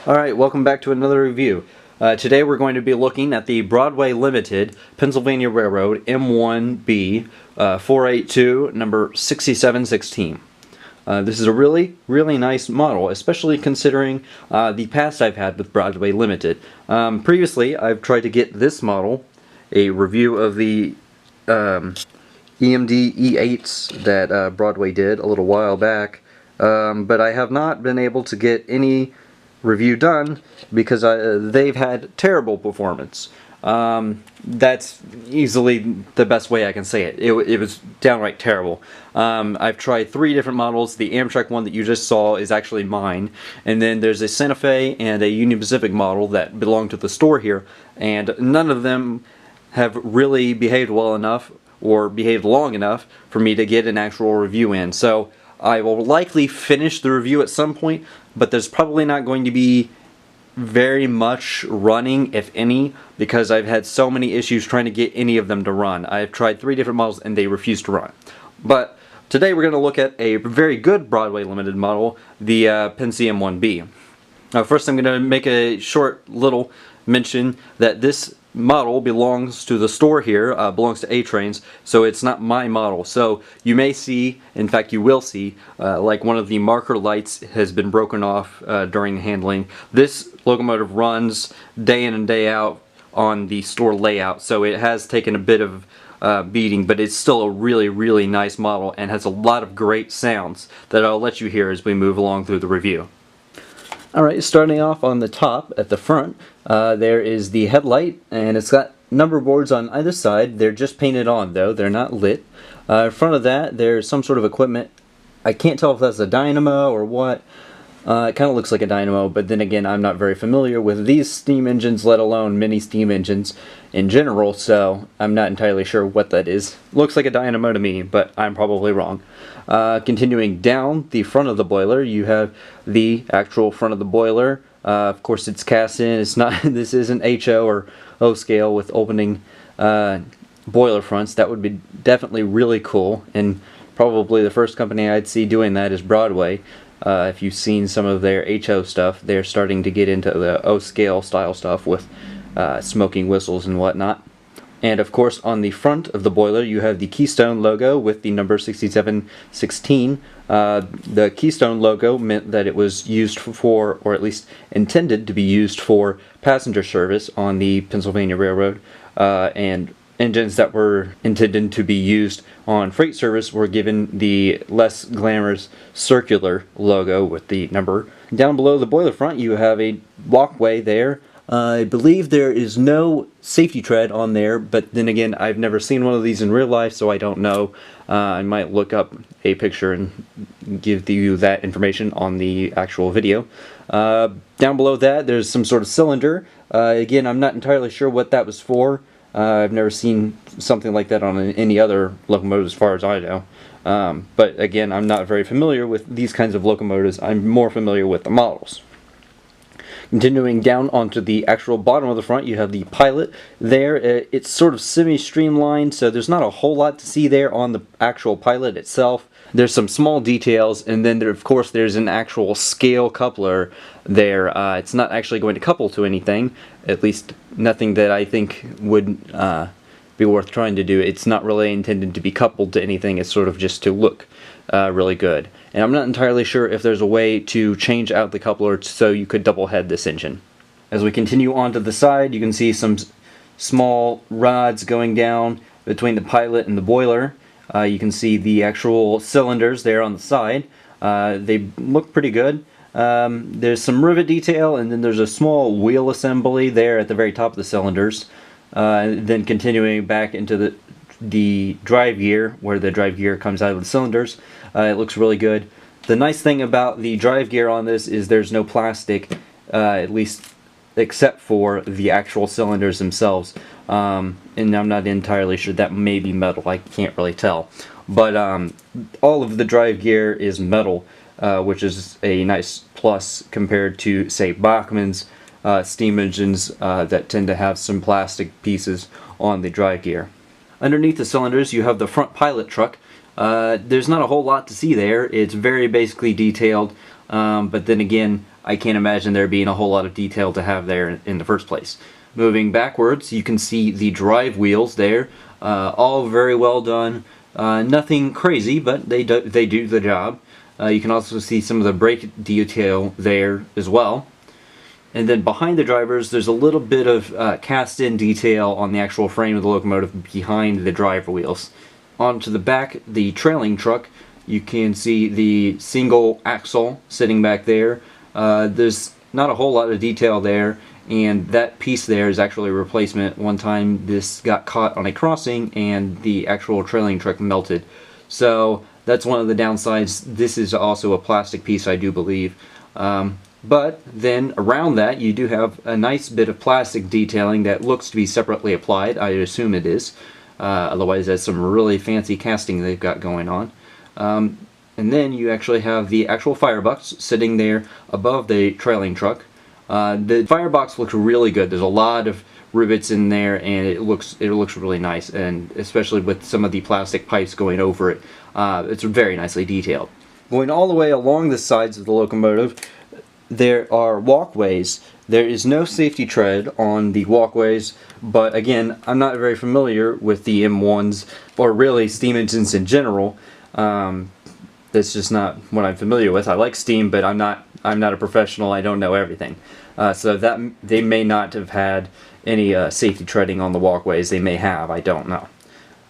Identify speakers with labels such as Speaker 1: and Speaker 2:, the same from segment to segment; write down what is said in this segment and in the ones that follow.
Speaker 1: Alright, welcome back to another review. Today we're going to be looking at the Broadway Limited Pennsylvania Railroad M1b 482 number 6716. This is a really nice model, especially considering the past I've had with Broadway Limited. Previously I've tried to get this model, a review of the EMD E8s that Broadway did a little while back, but I have not been able to get any review done because they've had terrible performance. That's easily the best way I can say it. It was downright terrible. I've tried 3 different models. The Amtrak one that you just saw is actually mine, and then there's a Santa Fe and a Union Pacific model that belong to the store here, and none of them have really behaved well enough or behaved long enough for me to get an actual review in. So I will likely finish the review at some point, but there's probably not going to be very much running, if any, because I've had so many issues trying to get any of them to run. I've tried 3 different models and they refuse to run. But today we're going to look at a very good Broadway Limited model, the Pennsy M1b. First I'm going to make a short little mention that this model belongs to the store here, belongs to A-Trains, so it's not my model. So you may see, in fact you will see, like one of the marker lights has been broken off during handling. This locomotive runs day in and day out on the store layout, so it has taken a bit of beating, but it's still a really nice model and has a lot of great sounds that I'll let you hear as we move along through the review. Alright, starting off on the top at the front, there is the headlight, and it's got number boards on either side. They're just painted on though, they're not lit. In front of that there's some sort of equipment. I can't tell if that's a dynamo or what. It kind of looks like a dynamo, but then again I'm not very familiar with these steam engines, let alone mini steam engines in general, so I'm not entirely sure what that is. Looks like a dynamo to me, but I'm probably wrong. Continuing down the front of the boiler, you have the actual front of the boiler. Of course it's cast in, it's not, this isn't HO or O scale with opening boiler fronts. That would be definitely really cool, and probably the first company I'd see doing that is Broadway. If you've seen some of their HO stuff, they're starting to get into the O scale style stuff with smoking whistles and whatnot. And of course on the front of the boiler you have the Keystone logo with the number 6716. The Keystone logo meant that it was used for, or at least intended to be used for, passenger service on the Pennsylvania Railroad, and engines that were intended to be used on freight service were given the less glamorous circular logo with the number. Down below the boiler front you have a walkway there. I believe there is no safety tread on there, but then again I've never seen one of these in real life, so I don't know. I might look up a picture and give you that information on the actual video. Down below that there's some sort of cylinder. Again, I'm not entirely sure what that was for. I've never seen something like that on any other locomotive as far as I know. But again, I'm not very familiar with these kinds of locomotives. I'm more familiar with the models. Continuing down onto the actual bottom of the front, you have the pilot there. It's sort of semi-streamlined, so there's not a whole lot to see there on the actual pilot itself. There's some small details, and then of course there's an actual scale coupler there. It's not actually going to couple to anything, at least nothing that I think would be worth trying to do. It's not really intended to be coupled to anything, it's sort of just to look really good. And I'm not entirely sure if there's a way to change out the coupler so you could double head this engine. As we continue on to the side, you can see some small rods going down between the pilot and the boiler. You can see the actual cylinders there on the side. They look pretty good. There's some rivet detail, and then there's a small wheel assembly there at the very top of the cylinders. Then continuing back into the drive gear, where the drive gear comes out of the cylinders. It looks really good. The nice thing about the drive gear on this is there's no plastic, at least except for the actual cylinders themselves. And I'm not entirely sure, that may be metal, I can't really tell. But all of the drive gear is metal, which is a nice plus compared to, say, Bachmann's steam engines that tend to have some plastic pieces on the drive gear. Underneath the cylinders you have the front pilot truck. There's not a whole lot to see there. It's very basically detailed, but then again I can't imagine there being a whole lot of detail to have there in the first place. Moving backwards, you can see the drive wheels there, all very well done. Nothing crazy, but they do the job. You can also see some of the brake detail there as well. And then behind the drivers, there's a little bit of cast-in detail on the actual frame of the locomotive behind the driver wheels. Onto the back, the trailing truck, you can see the single axle sitting back there. There's not a whole lot of detail there, and that piece there is actually a replacement. One time this got caught on a crossing and the actual trailing truck melted. So that's one of the downsides. This is also a plastic piece, I do believe. But then around that you do have a nice bit of plastic detailing that looks to be separately applied. I assume it is. Otherwise that's some really fancy casting they've got going on. And then you actually have the actual firebox sitting there above the trailing truck. The firebox looks really good. There's a lot of rivets in there, and it looks really nice, and especially with some of the plastic pipes going over it, it's very nicely detailed. Going all the way along the sides of the locomotive, there are walkways. There is no safety tread on the walkways, but again, I'm not very familiar with the M1s, or really steam engines in general. That's just not what I'm familiar with. I like steam, but I'm not a professional. I don't know everything. So that they may not have had any safety treading on the walkways. They may have, I don't know.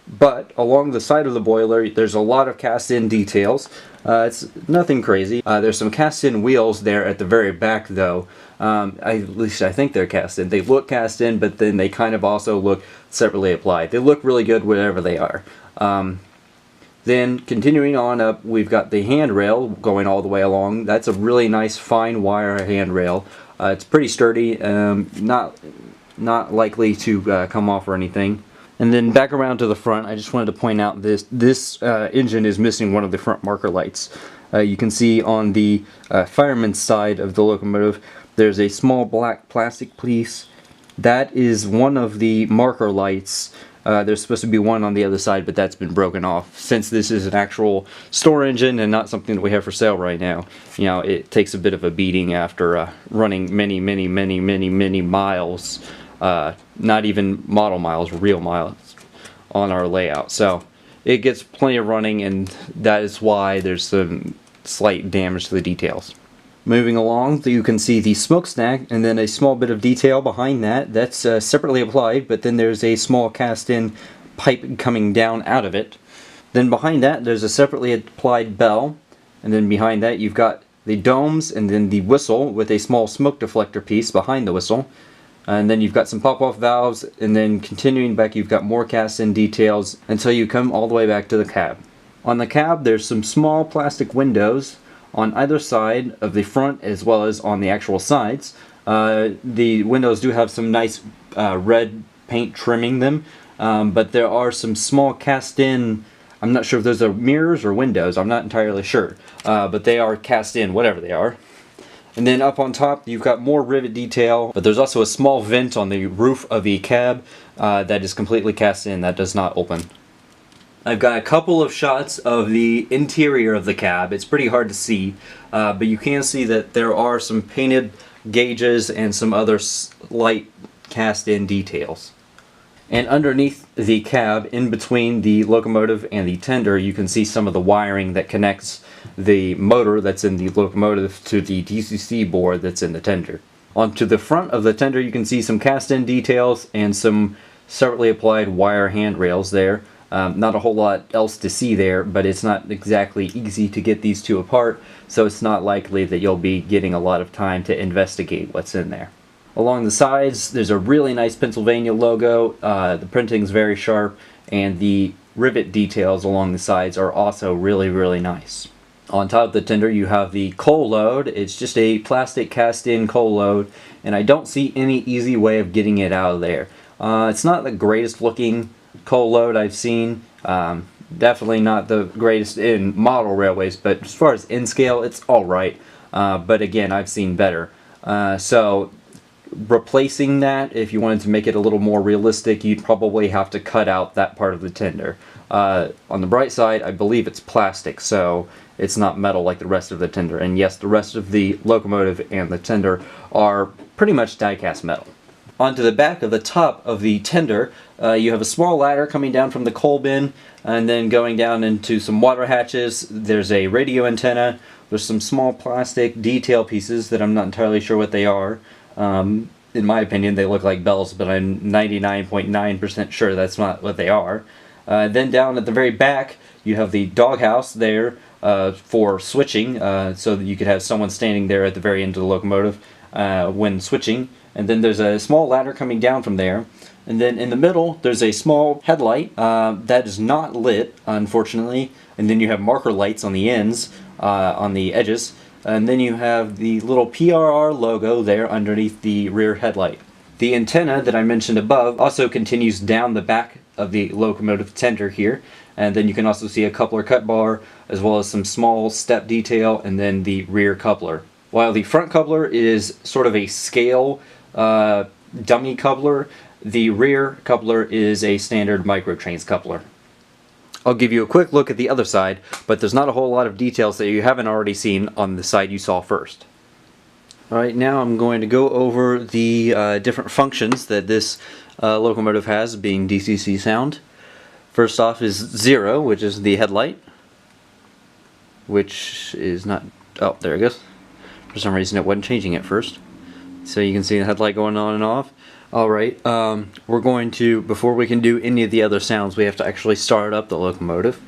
Speaker 1: But along the side of the boiler, there's a lot of cast-in details. It's nothing crazy. There's some cast-in wheels there at the very back, though. At least I think they're cast-in. They look cast-in, but then they kind of also look separately applied. They look really good wherever they are. Then continuing on up, we've got the handrail going all the way along. That's a really nice fine wire handrail. It's pretty sturdy, not likely to come off or anything. And then back around to the front, I just wanted to point out this engine is missing one of the front marker lights. You can see on the fireman's side of the locomotive, there's a small black plastic piece. That is one of the marker lights. There's supposed to be one on the other side, but that's been broken off. Since this is an actual store engine and not something that we have for sale right now, you know, it takes a bit of a beating after running many miles. Not even model miles, real miles on our layout. So it gets plenty of running, and that is why there's some slight damage to the details. Moving along, you can see the smokestack and then a small bit of detail behind that. That's separately applied, but then there's a small cast-in pipe coming down out of it. Then behind that there's a separately applied bell, and then behind that you've got the domes and then the whistle with a small smoke deflector piece behind the whistle. And then you've got some pop-off valves, and then continuing back you've got more cast-in details until you come all the way back to the cab. On the cab there's some small plastic windows on either side of the front as well as on the actual sides. The windows do have some nice red paint trimming them, but there are some small cast-in, I'm not sure if those are mirrors or windows, I'm not entirely sure, but they are cast in, whatever they are. And then up on top you've got more rivet detail, but there's also a small vent on the roof of the cab that is completely cast in, that does not open. I've got a couple of shots of the interior of the cab. It's pretty hard to see, but you can see that there are some painted gauges and some other slight cast-in details. And underneath the cab, in between the locomotive and the tender, you can see some of the wiring that connects the motor that's in the locomotive to the DCC board that's in the tender. Onto the front of the tender you can see some cast-in details and some separately applied wire handrails there. Not a whole lot else to see there, but it's not exactly easy to get these two apart, so it's not likely that you'll be getting a lot of time to investigate what's in there. Along the sides, there's a really nice Pennsylvania logo. The printing's very sharp, and the rivet details along the sides are also really nice. On top of the tender, you have the coal load. It's just a plastic cast-in coal load, and I don't see any easy way of getting it out of there. It's not the greatest looking coal load I've seen. Definitely not the greatest in model railways, but as far as in scale, it's alright. But again, I've seen better. So replacing that, if you wanted to make it a little more realistic, you'd probably have to cut out that part of the tender. On the bright side, I believe it's plastic, so it's not metal like the rest of the tender. And yes, the rest of the locomotive and the tender are pretty much die-cast metal. Onto the back of the top of the tender, you have a small ladder coming down from the coal bin, and then going down into some water hatches. There's a radio antenna. There's some small plastic detail pieces that I'm not entirely sure what they are. In my opinion, they look like bells, but I'm 99.9% sure that's not what they are. Then down at the very back, you have the doghouse there for switching, so that you could have someone standing there at the very end of the locomotive when switching. And then there's a small ladder coming down from there. And then in the middle, there's a small headlight that is not lit, unfortunately. And then you have marker lights on the ends, on the edges. And then you have the little PRR logo there underneath the rear headlight. The antenna that I mentioned above also continues down the back of the locomotive tender here. And then you can also see a coupler cut bar, as well as some small step detail, and then the rear coupler. While the front coupler is sort of a scale dummy coupler, the rear coupler is a standard microtrains coupler. I'll give you a quick look at the other side, but there's not a whole lot of details that you haven't already seen on the side you saw first. Alright, now I'm going to go over the different functions that this locomotive has, being DCC sound. First off is 0, which is the headlight, which is not... oh, there it goes. For some reason it wasn't changing at first. So you can see the headlight going on and off. Alright, we're going to, before we can do any of the other sounds, we have to actually start up the locomotive.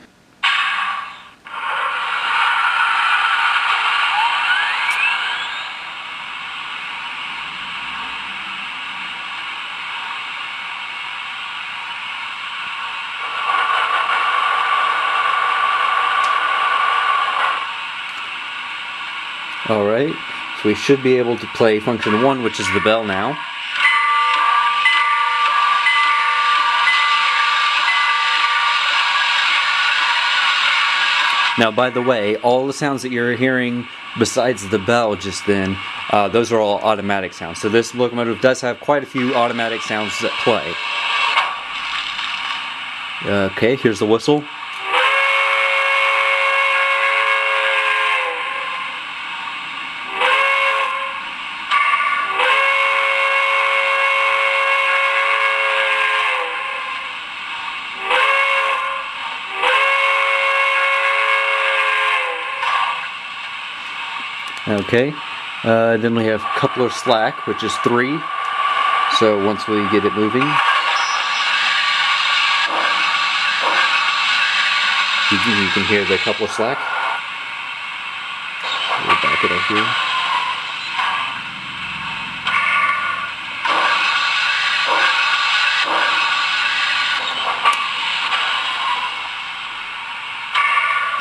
Speaker 1: Alright, so we should be able to play function 1, which is the bell now. Now, by the way, all the sounds that you're hearing besides the bell just then, those are all automatic sounds. So this locomotive does have quite a few automatic sounds that play. Okay, here's the whistle. Okay, then we have coupler slack, which is 3. So once we get it moving, you can hear the coupler slack. We'll back it up here.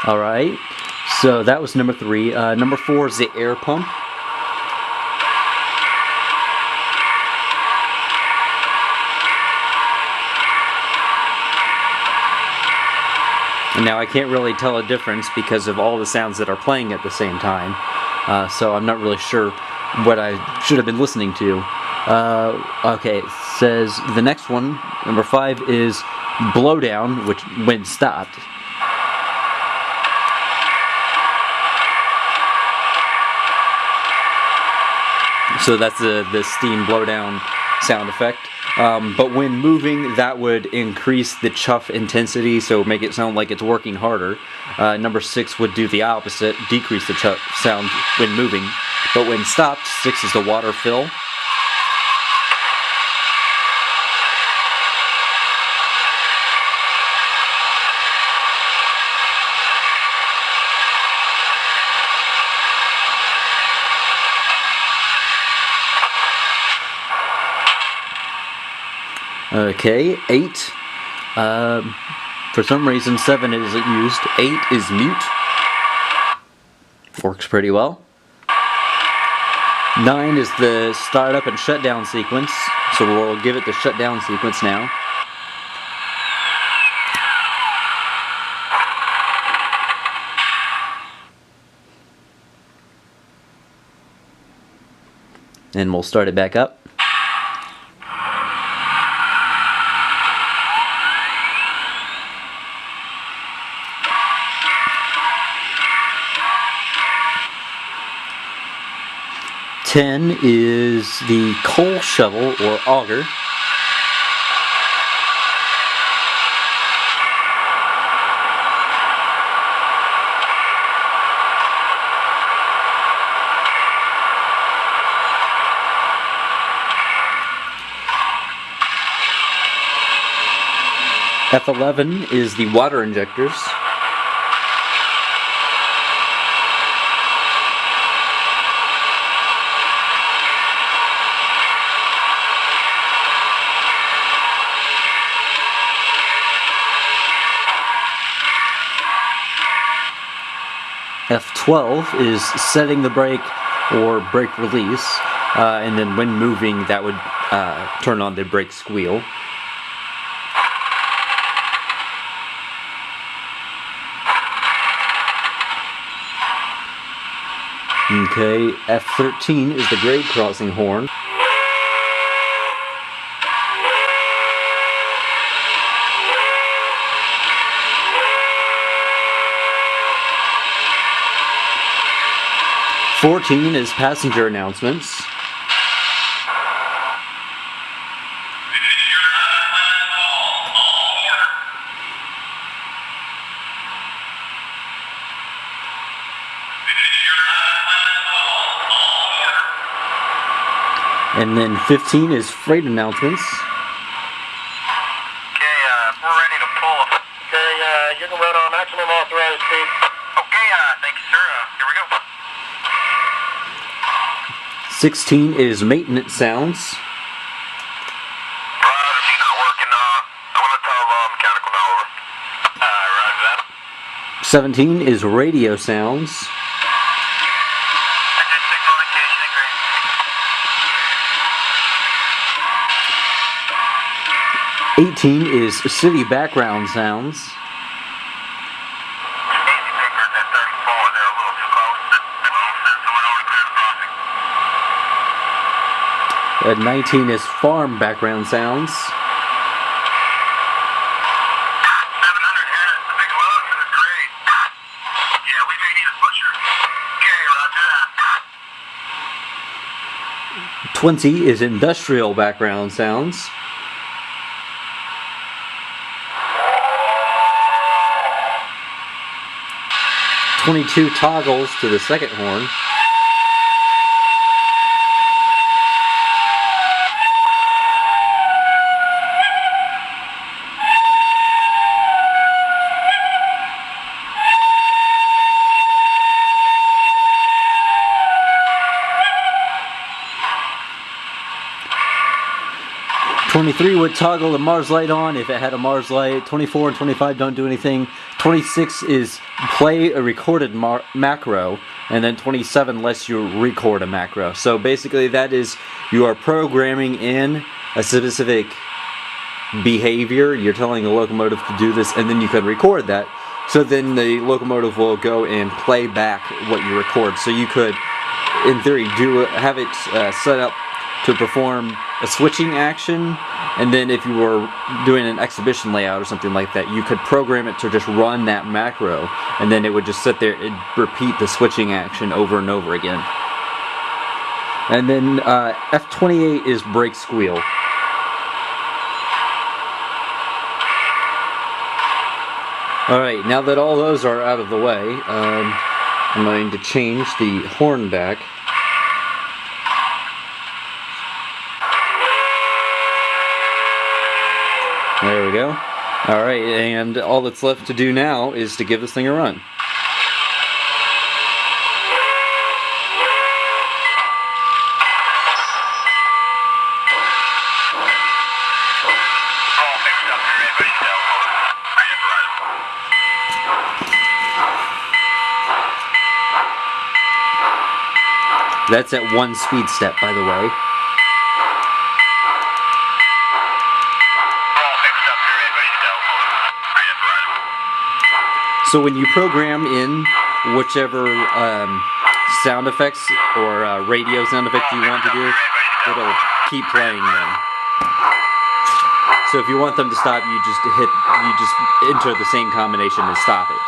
Speaker 1: Alright, so that was number 3. Number 4 is the air pump. And now I can't really tell a difference because of all the sounds that are playing at the same time. So I'm not really sure what I should have been listening to. Okay, it says the next one, number 5, is blowdown, which when stopped. So that's the steam blowdown sound effect. But when moving, that would increase the chuff intensity, so make it sound like it's working harder. Number 6 would do the opposite, decrease the chuff sound when moving. But when stopped, 6 is the water fill. Okay, 8. For some reason 7 isn't used. 8 is mute. Works pretty well. 9 is the startup and shutdown sequence. So we'll give it the shutdown sequence now. And we'll start it back up. F10 is the coal shovel or auger. F11 is the water injectors. F12 is setting the brake or brake release, and then when moving that would turn on the brake squeal. Okay, F13 is the grade crossing horn. F14 is passenger announcements. And then 15 is freight announcements.
Speaker 2: Okay, we're ready to pull. Okay, you can run on maximum authorized speed. Okay, thank you, sir. Here we go.
Speaker 1: 16 is maintenance sounds.
Speaker 2: Roger, she's not working. I want to tell mechanical now over. Roger that.
Speaker 1: 17 is radio sounds.
Speaker 2: Engine signal indication agreed.
Speaker 1: 18 is city background sounds.
Speaker 2: Easy fingers at 34. They're a little too close. Someone over clear the crossing.
Speaker 1: 19 is farm background sounds.
Speaker 2: 700 here. The big load is great. Yeah, we may need a pusher. Okay, roger that.
Speaker 1: 20 is industrial background sounds. 22 toggles to the second horn. '23 would toggle the Mars light on if it had a Mars light. 24 and 25 don't do anything. 26 is play a recorded macro, and then 27 lets you record a macro. So basically that is, you are programming in a specific behavior. You're telling the locomotive to do this, and then you can record that. So then the locomotive will go and play back what you record. So you could, in theory, have it set up to perform a switching action, and then if you were doing an exhibition layout or something like that, you could program it to just run that macro, and then it would just sit there and repeat the switching action over and over again. And then F28 is brake squeal. Alright, now that all those are out of the way, I'm going to change the horn back. There we go. Alright, and all that's left to do now is to give this thing a run. That's at 1 speed step, by the way. So when you program in whichever sound effects or radio sound effects you want to do, it'll keep playing them. So if you want them to stop, you just enter the same combination and stop it.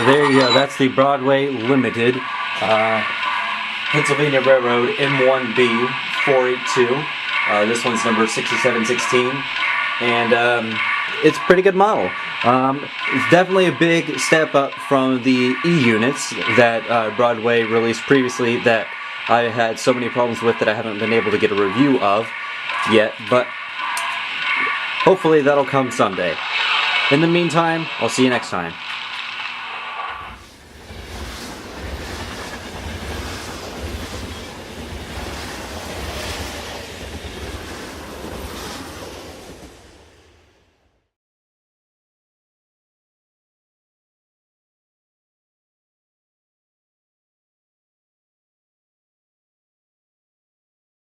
Speaker 1: there you go. That's the Broadway Limited Pennsylvania Railroad M1b 482. This one's number 6716, and it's a pretty good model. It's definitely a big step up from the E units that Broadway released previously that I had so many problems with that I haven't been able to get a review of yet, but hopefully that'll come someday. In the meantime, I'll see you next time.